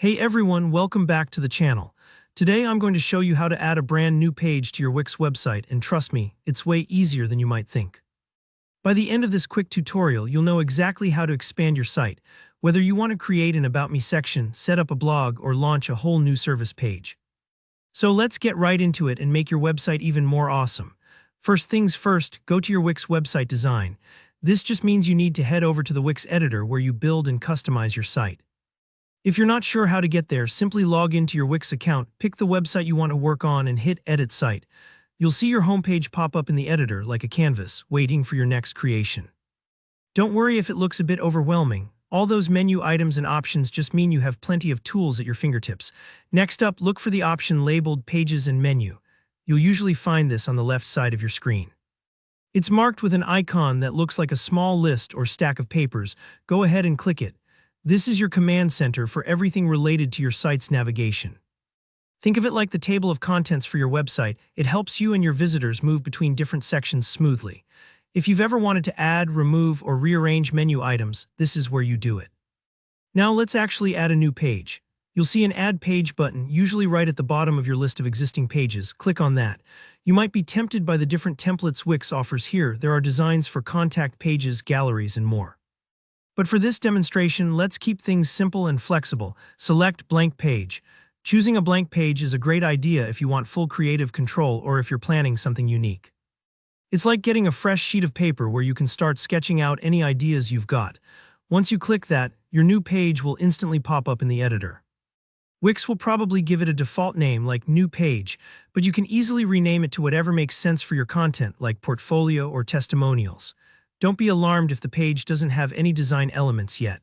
Hey everyone, welcome back to the channel. Today I'm going to show you how to add a brand new page to your Wix website, and trust me, it's way easier than you might think. By the end of this quick tutorial, you'll know exactly how to expand your site, whether you want to create an About Me section, set up a blog, or launch a whole new service page. So let's get right into it and make your website even more awesome. First things first, go to your Wix website design. This just means you need to head over to the Wix Editor where you build and customize your site. If you're not sure how to get there, simply log into your Wix account, pick the website you want to work on, and hit Edit Site. You'll see your homepage pop up in the editor like a canvas, waiting for your next creation. Don't worry if it looks a bit overwhelming. All those menu items and options just mean you have plenty of tools at your fingertips. Next up, look for the option labeled Pages and Menu. You'll usually find this on the left side of your screen. It's marked with an icon that looks like a small list or stack of papers. Go ahead and click it. This is your command center for everything related to your site's navigation. Think of it like the table of contents for your website. It helps you and your visitors move between different sections smoothly. If you've ever wanted to add, remove, or rearrange menu items, this is where you do it. Now let's actually add a new page. You'll see an Add Page button, usually right at the bottom of your list of existing pages. Click on that. You might be tempted by the different templates Wix offers here. There are designs for contact pages, galleries, and more. But for this demonstration, let's keep things simple and flexible. Select Blank Page. Choosing a blank page is a great idea if you want full creative control or if you're planning something unique. It's like getting a fresh sheet of paper where you can start sketching out any ideas you've got. Once you click that, your new page will instantly pop up in the editor. Wix will probably give it a default name like New Page, but you can easily rename it to whatever makes sense for your content, like Portfolio or Testimonials. Don't be alarmed if the page doesn't have any design elements yet.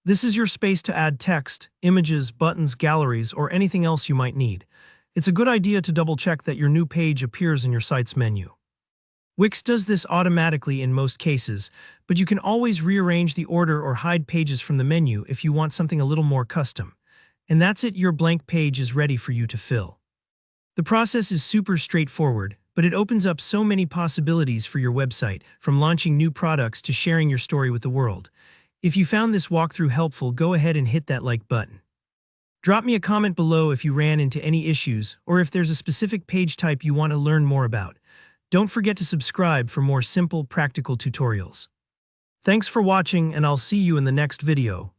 This is your space to add text, images, buttons, galleries, or anything else you might need. It's a good idea to double-check that your new page appears in your site's menu. Wix does this automatically in most cases, but you can always rearrange the order or hide pages from the menu if you want something a little more custom. And that's it, your blank page is ready for you to fill. The process is super straightforward, but it opens up so many possibilities for your website, from launching new products to sharing your story with the world. If you found this walkthrough helpful, go ahead and hit that like button. Drop me a comment below if you ran into any issues or if there's a specific page type you want to learn more about. Don't forget to subscribe for more simple, practical tutorials. Thanks for watching, and I'll see you in the next video.